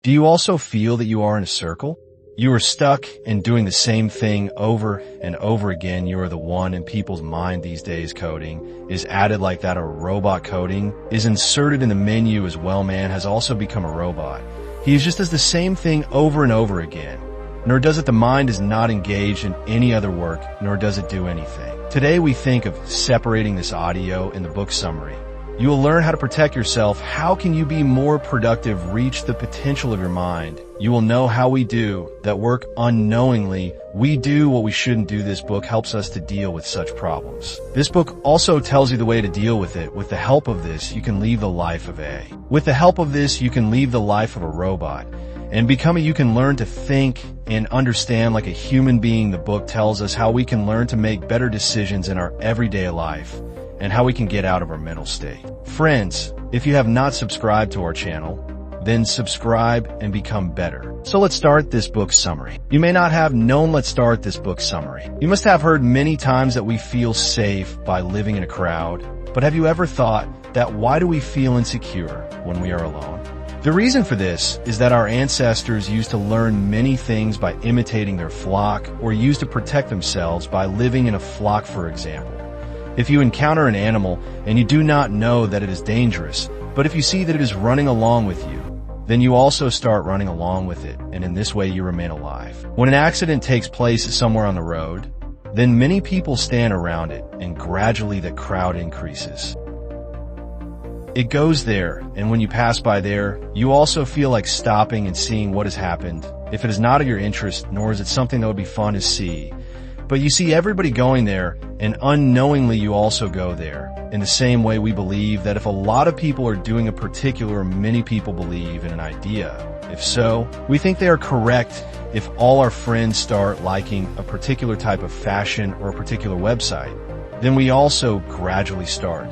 Do you also feel that you are in a circle? You are stuck in doing the same thing over and over again. You are the one in people's mind these days. Coding is added like that, or robot coding is inserted in the menu as well. Man has also become a robot. He just does the same thing over and over again. Nor does it. The mind is not engaged in any other work, nor does it do anything. Today we think of separating this audio in the book summary. You will learn how to protect yourself. How can you be more productive? Reach the potential of your mind. You will know how we do that work unknowingly. We do what we shouldn't do. This book helps us to deal with such problems. This book also tells you the way to deal with it. With the help of this, you can leave the life of a. With the help of this, you can leave the life of a robot. And becoming, you can learn to think and understand like a human being. The book tells us how we can learn to make better decisions in our everyday life, and how we can get out of our mental state. Friends, if you have not subscribed to our channel, then subscribe and become better. So let's start this book summary. You may not have known. Let's start this book summary. You must have heard many times that we feel safe by living in a crowd. But have you ever thought that why do we feel insecure when we are alone? The reason for this is that our ancestors used to learn many things by imitating their flock, or used to protect themselves by living in a flock. For example, if you encounter an animal and you do not know that it is dangerous, but if you see that it is running along with you, then you also start running along with it, and in this way you remain alive. When an accident takes place somewhere on the road, then many people stand around it, and gradually the crowd increases. It goes there, and when you pass by there, you also feel like stopping and seeing what has happened. If it is not of your interest, nor is it something that would be fun to see, but you see everybody going there, and unknowingly you also go there. In the same way, we believe that if a lot of people are doing a particular, many people believe in an idea. If so, we think they are correct. If all our friends start liking a particular type of fashion or a particular website, then we also gradually start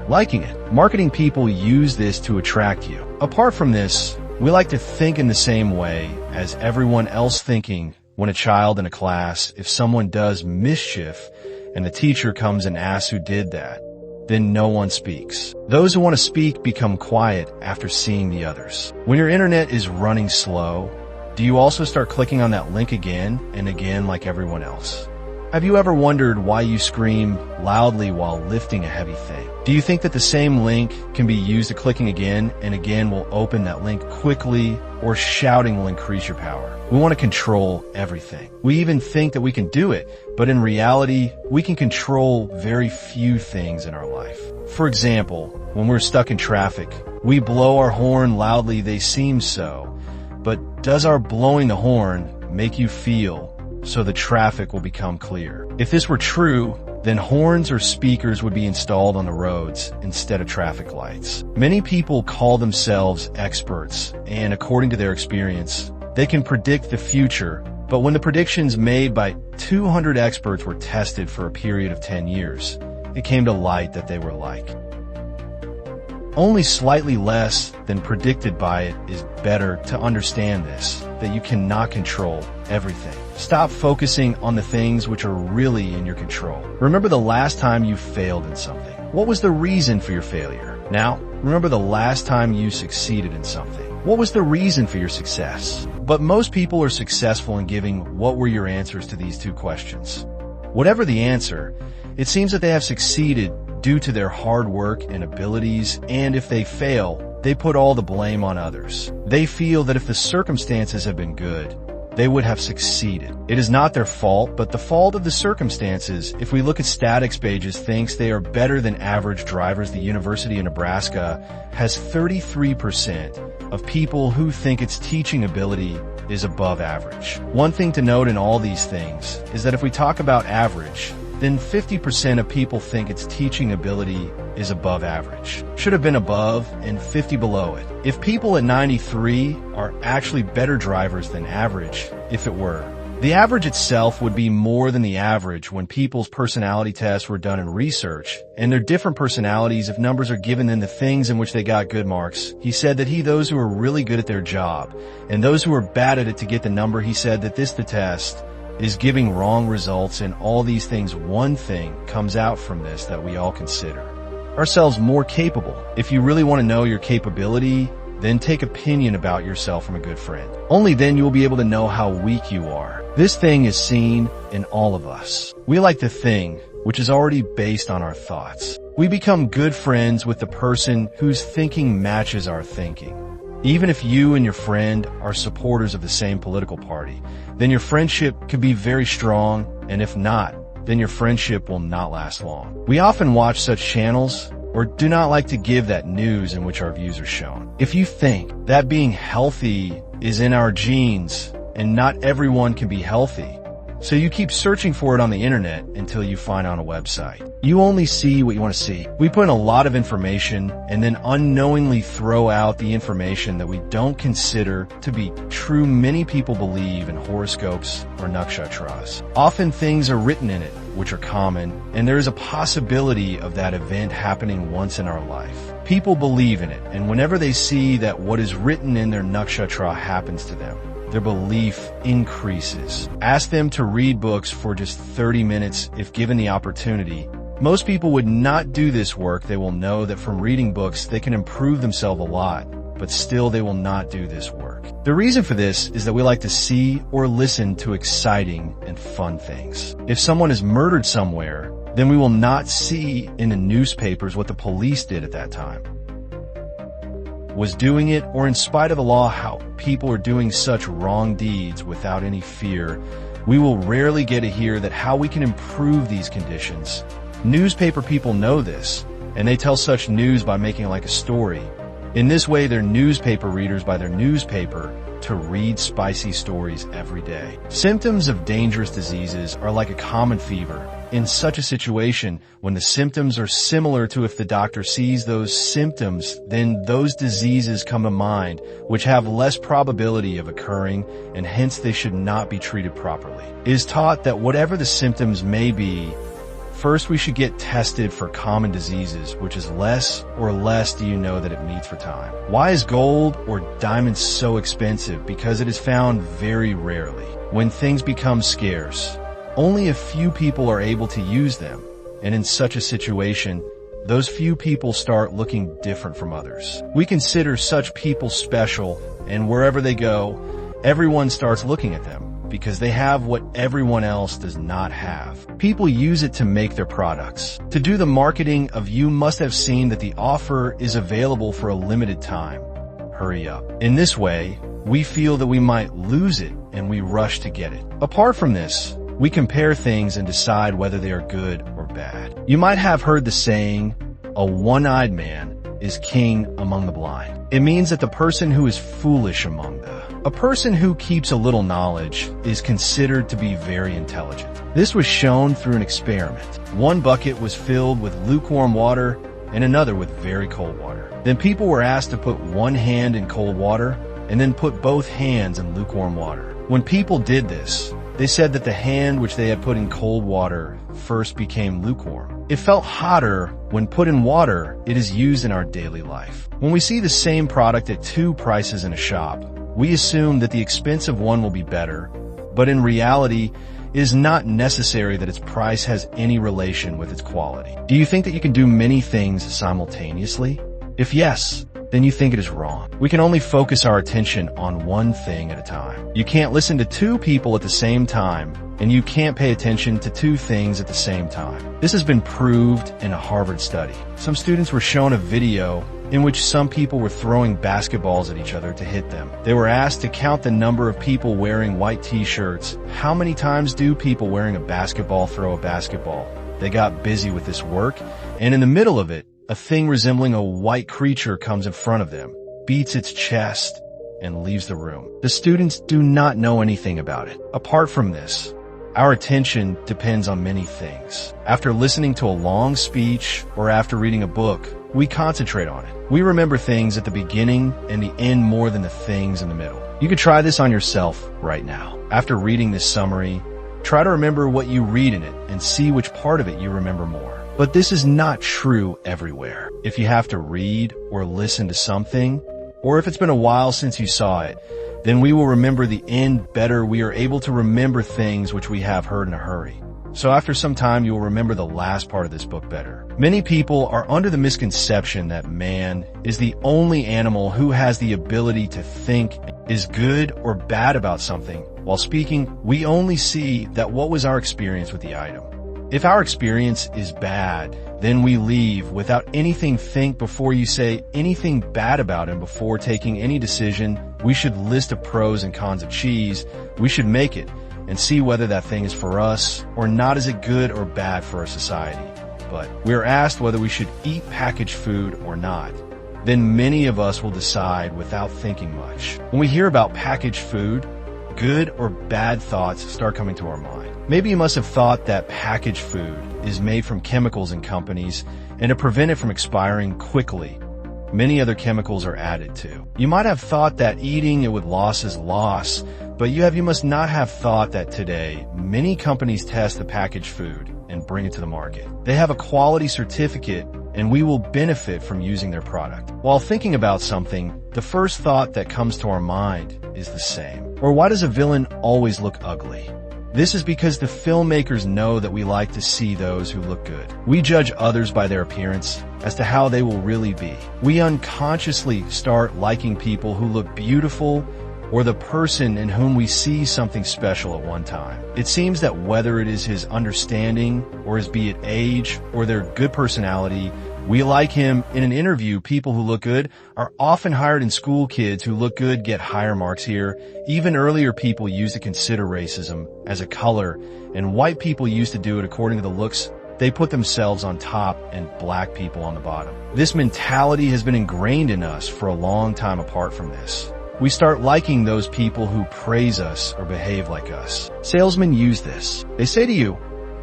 liking it. Marketing people use this to attract you. Apart from this, we like to think in the same way as everyone else thinking. When a child in a class, if someone does mischief and the teacher comes and asks who did that, then no one speaks. Those who want to speak become quiet after seeing the others. When your internet is running slow, do you also start clicking on that link again and again like everyone else? Have you ever wondered why you scream loudly while lifting a heavy thing? Do you think that the same link can be used to clicking again and again will open that link quickly, or shouting will increase your power? We want to control everything. We even think that we can do it, but in reality, we can control very few things in our life. For example, when we're stuck in traffic, we blow our horn loudly. They seem so, but does our blowing the horn make you feel so the traffic will become clear? If this were true, then horns or speakers would be installed on the roads instead of traffic lights. Many people call themselves experts, and according to their experience, they can predict the future. But when the predictions made by 200 experts were tested for a period of 10 years, it came to light that they were like only slightly less than predicted by it. Is better to understand this, that you cannot control everything. Stop focusing on the things which are really in your control. Remember the last time you failed in something. What was the reason for your failure? Now, remember the last time you succeeded in something. What was the reason for your success? But most people are successful in giving what were your answers to these two questions. Whatever the answer, it seems that they have succeeded due to their hard work and abilities, and if they fail, they put all the blame on others. They feel that if the circumstances have been good, they would have succeeded. It is not their fault, but the fault of the circumstances. If we look at statistics pages, thinks they are better than average drivers. The University of Nebraska has 33% of people who think its teaching ability is above average. One thing to note in all these things is that if we talk about average, then 50% of people think its teaching ability is above average. Should have been above and 50 below it. If people at 93 are actually better drivers than average, if it were, the average itself would be more than the average when people's personality tests were done in research, and their different personalities, if numbers are given them the things in which they got good marks. He said that those who are really good at their job and those who are bad at it to get the number, he said that the test is giving wrong results, and all these things. One thing comes out from this that we all consider ourselves more capable. If you really want to know your capability, then take opinion about yourself from a good friend. Only then you will be able to know how weak you are. This thing is seen in all of us. We like the thing, which is already based on our thoughts. We become good friends with the person whose thinking matches our thinking. Even if you and your friend are supporters of the same political party, then your friendship could be very strong, and if not, then your friendship will not last long. We often watch such channels or do not like to give that news in which our views are shown. If you think that being healthy is in our genes and not everyone can be healthy, so you keep searching for it on the internet until you find on a website. You only see what you want to see. We put in a lot of information and then unknowingly throw out the information that we don't consider to be true. Many people believe in horoscopes or nakshatras. Often things are written in it, which are common, and there is a possibility of that event happening once in our life. People believe in it, and whenever they see that what is written in their nakshatra happens to them, their belief increases. Ask them to read books for just 30 minutes if given the opportunity. Most people would not do this work. They will know that from reading books they can improve themselves a lot, but still they will not do this work. The reason for this is that we like to see or listen to exciting and fun things. If someone is murdered somewhere, then we will not see in the newspapers what the police did at that time, was doing it, or in spite of the law, how people are doing such wrong deeds without any fear. We will rarely get to hear that how we can improve these conditions. Newspaper people know this, and they tell such news by making it like a story. In this way, they're newspaper readers by their newspaper to read spicy stories every day. Symptoms of dangerous diseases are like a common fever. In such a situation, when the symptoms are similar to if the doctor sees those symptoms, then those diseases come to mind, which have less probability of occurring, and hence they should not be treated properly. It is taught that whatever the symptoms may be, first we should get tested for common diseases, which is less do you know that it meets for time. Why is gold or diamonds so expensive? Because it is found very rarely. When things become scarce, only a few people are able to use them, and in such a situation, those few people start looking different from others. We consider such people special, and wherever they go, everyone starts looking at them because they have what everyone else does not have. People use it to make their products. To do the marketing of you must have seen that the offer is available for a limited time. Hurry up. In this way, we feel that we might lose it and we rush to get it. Apart from this, we compare things and decide whether they are good or bad. You might have heard the saying, a one-eyed man is king among the blind. It means that the person who is foolish among a person who keeps a little knowledge is considered to be very intelligent. This was shown through an experiment. One bucket was filled with lukewarm water and another with very cold water. Then people were asked to put one hand in cold water and then put both hands in lukewarm water. When people did this, they said that the hand which they had put in cold water first became lukewarm. It felt hotter when put in water. It is used in our daily life. When we see the same product at two prices in a shop, we assume that the expensive one will be better, but in reality, it is not necessary that its price has any relation with its quality. Do you think that you can do many things simultaneously? If yes, then you think it is wrong. We can only focus our attention on one thing at a time. You can't listen to two people at the same time, and you can't pay attention to two things at the same time. This has been proved in a Harvard study. Some students were shown a video in which some people were throwing basketballs at each other to hit them. They were asked to count the number of people wearing white t-shirts. How many times do people wearing a basketball throw a basketball? They got busy with this work, and in the middle of it, a thing resembling a white creature comes in front of them, beats its chest, and leaves the room. The students do not know anything about it. Apart from this, our attention depends on many things. After listening to a long speech or after reading a book, we concentrate on it. We remember things at the beginning and the end more than the things in the middle. You could try this on yourself right now. After reading this summary, try to remember what you read in it and see which part of it you remember more. But this is not true everywhere. If you have to read or listen to something, or if it's been a while since you saw it, then we will remember the end better. We are able to remember things which we have heard in a hurry. So after some time, you will remember the last part of this book better. Many people are under the misconception that man is the only animal who has the ability to think is good or bad about something. While speaking, we only see that what was our experience with the item. If our experience is bad, then we leave without anything. Think before you say anything bad about him. Before taking any decision, we should list the pros and cons of cheese. We should make it and see whether that thing is for us or not. Is it good or bad for our society? But we are asked whether we should eat packaged food or not. Then many of us will decide without thinking much. When we hear about packaged food, good or bad thoughts start coming to our mind. Maybe you must have thought that packaged food is made from chemicals in companies, and to prevent it from expiring quickly, many other chemicals are added to. You might have thought that eating it with loss is loss, but you must not have thought that today many companies test the packaged food and bring it to the market. They have a quality certificate, and we will benefit from using their product. While thinking about something, the first thought that comes to our mind is the same. Or why does a villain always look ugly? This is because the filmmakers know that we like to see those who look good. We judge others by their appearance as to how they will really be. We unconsciously start liking people who look beautiful or the person in whom we see something special at one time. It seems that whether it is his understanding or his be it age or their good personality, we like him. In an interview, people who look good are often hired in school. Kids who look good get higher marks here. Even earlier, people used to consider racism as a color, and white people used to do it according to the looks. They put themselves on top and black people on the bottom. This mentality has been ingrained in us for a long time. Apart from this, we start liking those people who praise us or behave like us. Salesmen use this. They say to you,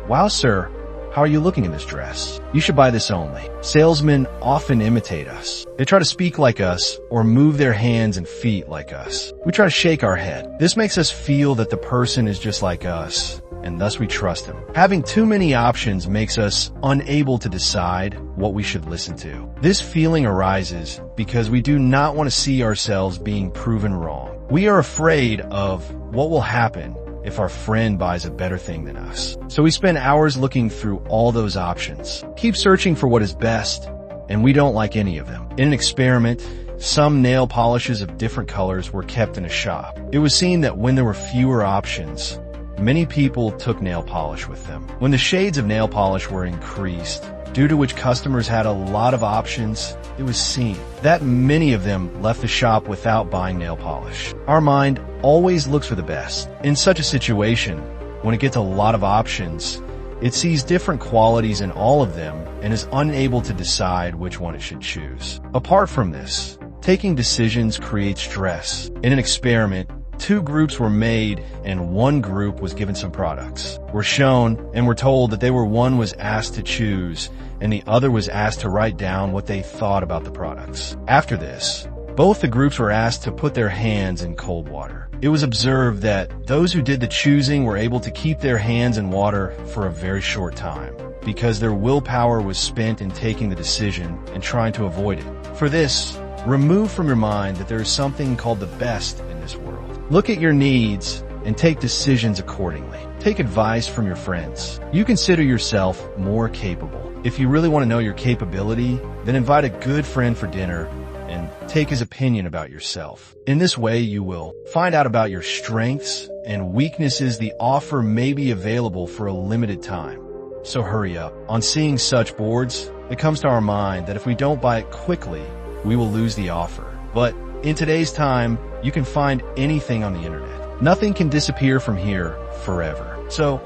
"Wow, sir, how are you looking in this dress? You should buy this only." Salesmen often imitate us. They try to speak like us or move their hands and feet like us. We try to shake our head. This makes us feel that the person is just like us, and thus we trust him. Having too many options makes us unable to decide what we should listen to. This feeling arises because we do not want to see ourselves being proven wrong. We are afraid of what will happen if our friend buys a better thing than us. So we spend hours looking through all those options, keep searching for what is best, and we don't like any of them. In an experiment, some nail polishes of different colors were kept in a shop. It was seen that when there were fewer options, many people took nail polish with them. When the shades of nail polish were increased, due to which customers had a lot of options, it was seen that many of them left the shop without buying nail polish. Our mind always looks for the best. In such a situation, when it gets a lot of options, it sees different qualities in all of them and is unable to decide which one it should choose. Apart from this, taking decisions creates stress. In an experiment, 2 groups were made and one group was given some products, were shown, and were told that one was asked to choose and the other was asked to write down what they thought about the products. After this, both the groups were asked to put their hands in cold water. It was observed that those who did the choosing were able to keep their hands in water for a very short time because their willpower was spent in taking the decision and trying to avoid it. For this, remove from your mind that there is something called the best in this world. Look at your needs and take decisions accordingly. Take advice from your friends. You consider yourself more capable. If you really want to know your capability, then invite a good friend for dinner and take his opinion about yourself. In this way, you will find out about your strengths and weaknesses. The offer may be available for a limited time, so hurry up. On seeing such boards, it comes to our mind that if we don't buy it quickly, we will lose the offer. But in today's time, you can find anything on the internet. Nothing can disappear from here forever. So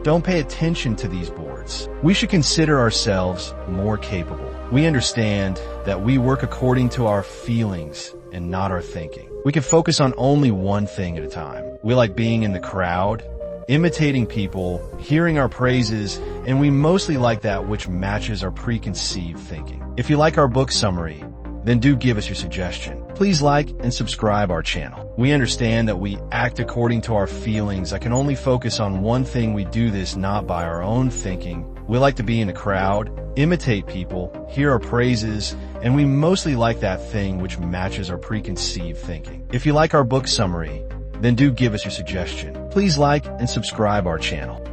don't pay attention to these boards. We should consider ourselves more capable. We understand that we work according to our feelings and not our thinking. We can focus on only one thing at a time. We like being in the crowd, imitating people, hearing our praises, and we mostly like that which matches our preconceived thinking. If you like our book summary, then do give us your suggestion. Please like and subscribe our channel. We understand that we act according to our feelings. I can only focus on one thing. We do this not by our own thinking. We like to be in the crowd, imitate people, hear our praises, and we mostly like that thing which matches our preconceived thinking. If you like our book summary, then do give us your suggestion. Please like and subscribe our channel.